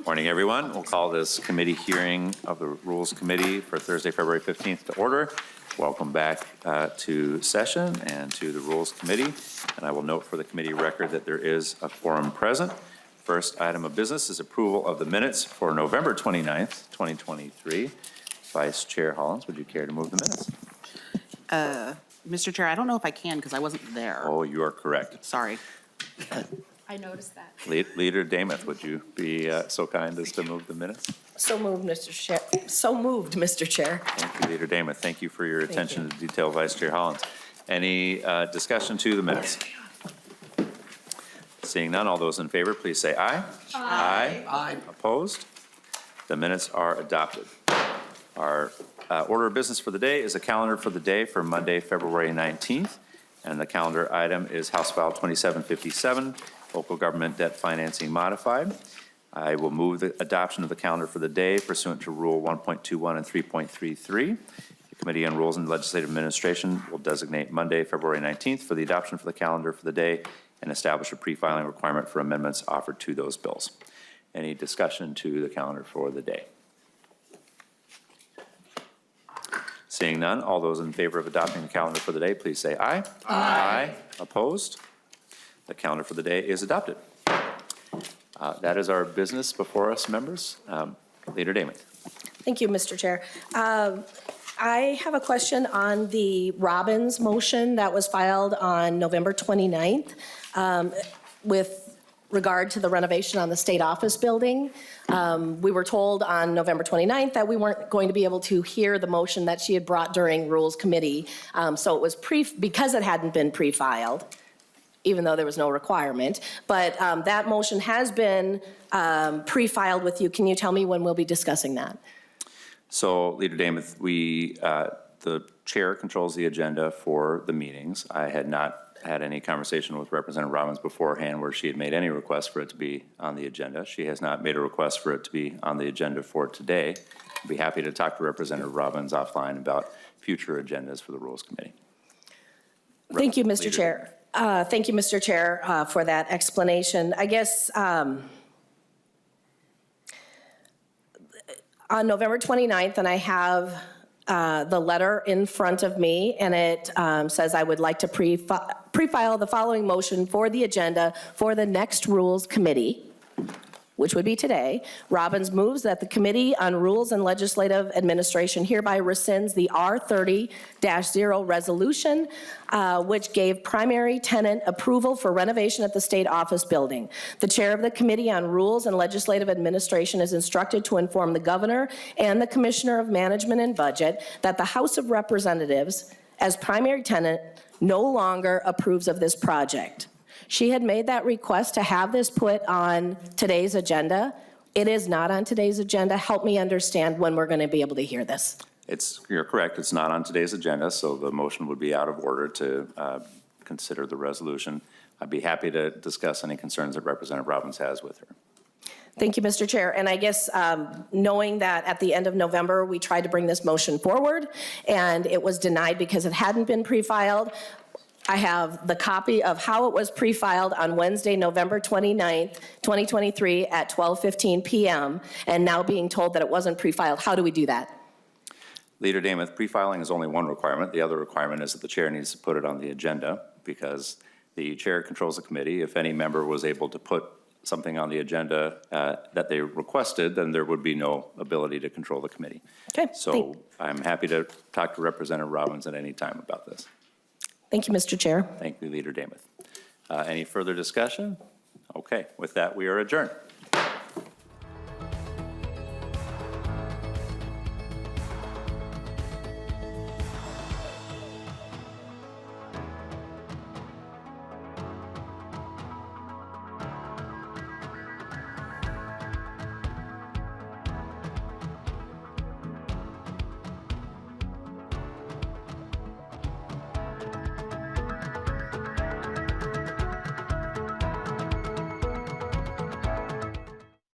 Morning, everyone. We'll call this committee hearing of the Rules Committee for Thursday, February 15th to order. Welcome back to session and to the Rules Committee. And I will note for the committee record that there is a quorum present. First item of business is approval of the minutes for November 29th, 2023. Vice Chair Hollins, would you care to move the minutes? Mr. Chair, I don't know if I can because I wasn't there. Oh, you are correct. Sorry. I noticed that. Leader Damath, would you be so kind as to move the minutes? So moved, Mr. Chair. So moved, Mr. Chair. Thank you, Leader Damath. Thank you for your attention to detail, Vice Chair Hollins. Any discussion to the minutes? Seeing none, all those in favor, please say aye. Aye. Aye. Opposed? The minutes are adopted. Our order of business for the day is a calendar for the day for Monday, February 19th. And the calendar item is House File 2757, Local Government Debt Financing Modified. I will move the adoption of the calendar for the day pursuant to Rule 1.21 and 3.33. The Committee on Rules and Legislative Administration will designate Monday, February 19th for the adoption for the calendar for the day and establish a pre-filing requirement for amendments offered to those bills. Any discussion to the calendar for the day? Seeing none, all those in favor of adopting the calendar for the day, please say aye. Aye. Opposed? The calendar for the day is adopted. That is our business before us, members. Leader Damath. Thank you, Mr. Chair. I have a question on the Robbins motion that was filed on November 29th with regard to the renovation on the state office building. We were told on November 29th that we weren't going to be able to hear the motion that she had brought during Rules Committee. So it was because it hadn't been pre-filed, even though there was no requirement. But that motion has been pre-filed with you. Can you tell me when we'll be discussing that? So, Leader Damath, the chair controls the agenda for the meetings. I had not had any conversation with Representative Robbins beforehand where she had made any request for it to be on the agenda. She has not made a request for it to be on the agenda for today. I'd be happy to talk to Representative Robbins offline about future agendas for the Rules Committee. Thank you, Mr. Chair. Thank you, Mr. Chair, for that explanation. I guess on November 29th, and I have the letter in front of me, and it says I would like to pre-file the following motion for the agenda for the next Rules Committee, which would be today. Robbins moves that the Committee on Rules and Legislative Administration hereby rescinds the R30-0 resolution, which gave primary tenant approval for renovation at the State Office Building. The chair of the Committee on Rules and Legislative Administration is instructed to inform the Governor and the Commissioner of Management and Budget that the House of Representatives, as primary tenant, no longer approves of this project. She had made that request to have this put on today's agenda. It is not on today's agenda. Help me understand when we're going to be able to hear this. You're correct. It's not on today's agenda, so the motion would be out of order to consider the resolution. I'd be happy to discuss any concerns that Representative Robbins has with her. Thank you, Mr. Chair. And I guess knowing that at the end of November, we tried to bring this motion forward, and it was denied because it hadn't been pre-filed. I have the copy of how it was pre-filed on Wednesday, November 29th, 2023 at 12:15 p.m. and now being told that it wasn't pre-filed. How do we do that? Leader Damath, pre-filing is only one requirement. The other requirement is that the chair needs to put it on the agenda because the chair controls the committee. If any member was able to put something on the agenda that they requested, then there would be no ability to control the committee. Okay. So I'm happy to talk to Representative Robbins at any time about this. Thank you, Mr. Chair. Thank you, Leader Damath. Any further discussion? Okay, with that, we are adjourned.